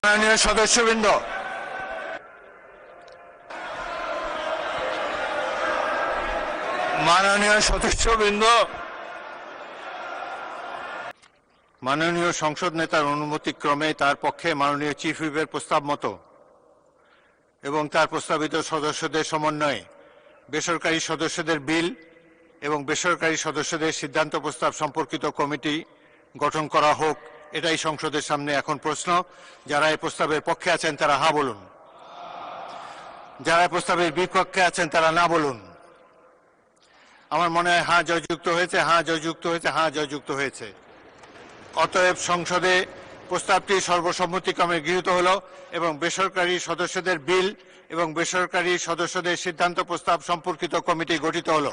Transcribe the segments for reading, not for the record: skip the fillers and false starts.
মাননীয় সদস্যবৃন্দ, মাননীয় সংসদ নেতার অনুমতিক্রমে তার পক্ষে মাননীয় চিফ হুইপের প্রস্তাব মতো এবং তার প্রস্তাবিত সদস্যদের সমন্বয়ে বেসরকারি সদস্যদের বিল এবং বেসরকারি সদস্যদের সিদ্ধান্ত প্রস্তাব সম্পর্কিত কমিটি গঠন করা হোক, এটাই সংসদের সামনে এখন প্রশ্ন। যারা এই প্রস্তাবের পক্ষে আছেন তারা হ্যাঁ বলুন, যারা প্রস্তাবের বিপক্ষে আছেন তারা না বলুন। আমার মনে হয় হ্যাঁ জয়যুক্ত হয়েছে, হ্যাঁ জয়যুক্ত হয়েছে, হ্যাঁ জয়যুক্ত হয়েছে। অতএব সংসদে প্রস্তাবটি সর্বসম্মতিক্রমে গৃহীত হলো এবং বেসরকারি সদস্যদের বিল এবং বেসরকারি সদস্যদের সিদ্ধান্ত প্রস্তাব সম্পর্কিত কমিটি গঠিত হলো।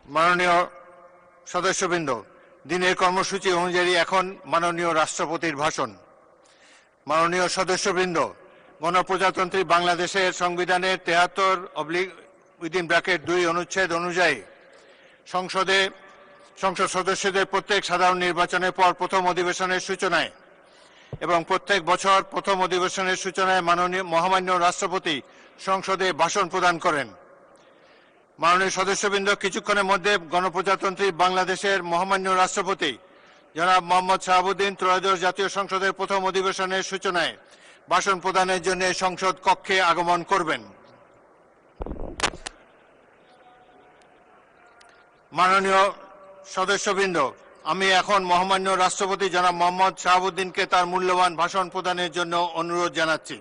মাননীয় সদস্যবৃন্দ, দিনের কর্মসূচি অনুযায়ী এখন মাননীয় রাষ্ট্রপতির ভাষণ। মাননীয় সদস্যবৃন্দ, গণপ্রজাতন্ত্রী বাংলাদেশের সংবিধানের 73/2 অনুচ্ছেদ অনুযায়ী সংসদ সদস্যদের প্রত্যেক সাধারণ নির্বাচনের পর প্রথম অধিবেশনের সূচনায় এবং প্রত্যেক বছর প্রথম অধিবেশনের সূচনায় মহামান্য রাষ্ট্রপতি সংসদে ভাষণ প্রদান করেন। মাননীয় সদস্যবৃন্দ, কিছুক্ষণের মধ্যে গণপ্রজাতন্ত্রী বাংলাদেশের মহামান্য রাষ্ট্রপতি জনাব মোহাম্মদ শাহাবুদ্দিন ত্রয়োদশ জাতীয় সংসদের প্রথম অধিবেশনের সূচনায় ভাষণ প্রদানের জন্য সংসদ কক্ষে আগমন করবেন। মাননীয় সদস্যবৃন্দ, আমি এখন মহামান্য রাষ্ট্রপতি জনাব মোহাম্মদ শাহাবুদ্দিনকে তার মূল্যবান ভাষণ প্রদানের জন্য অনুরোধ জানাচ্ছি।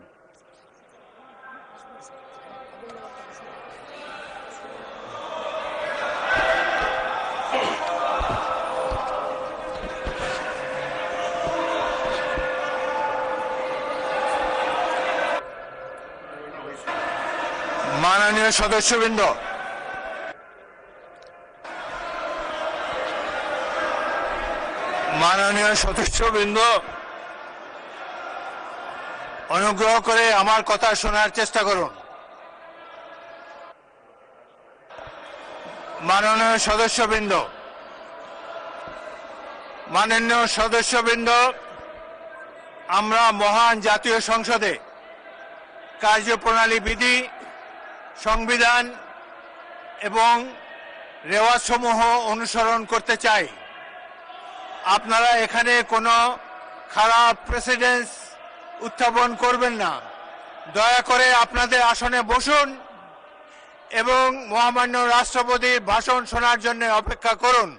মাননীয় সদস্যবৃন্দ, অনুগ্রহ করে আমার কথা শোনার চেষ্টা করুন। মাননীয় সদস্যবৃন্দ, আমরা মহান জাতীয় সংসদে কার্যপ্রণালী বিধি, সংবিধান এবং রেওয়াজসমূহ অনুসরণ করতে চাই। আপনারা এখানে কোনো খারাপ প্রেসিডেন্স উত্থাপন করবেন না। দয়া করে আপনাদের আসনে বসুন এবং মহামান্য রাষ্ট্রপতির ভাষণ শোনার জন্য অপেক্ষা করুন।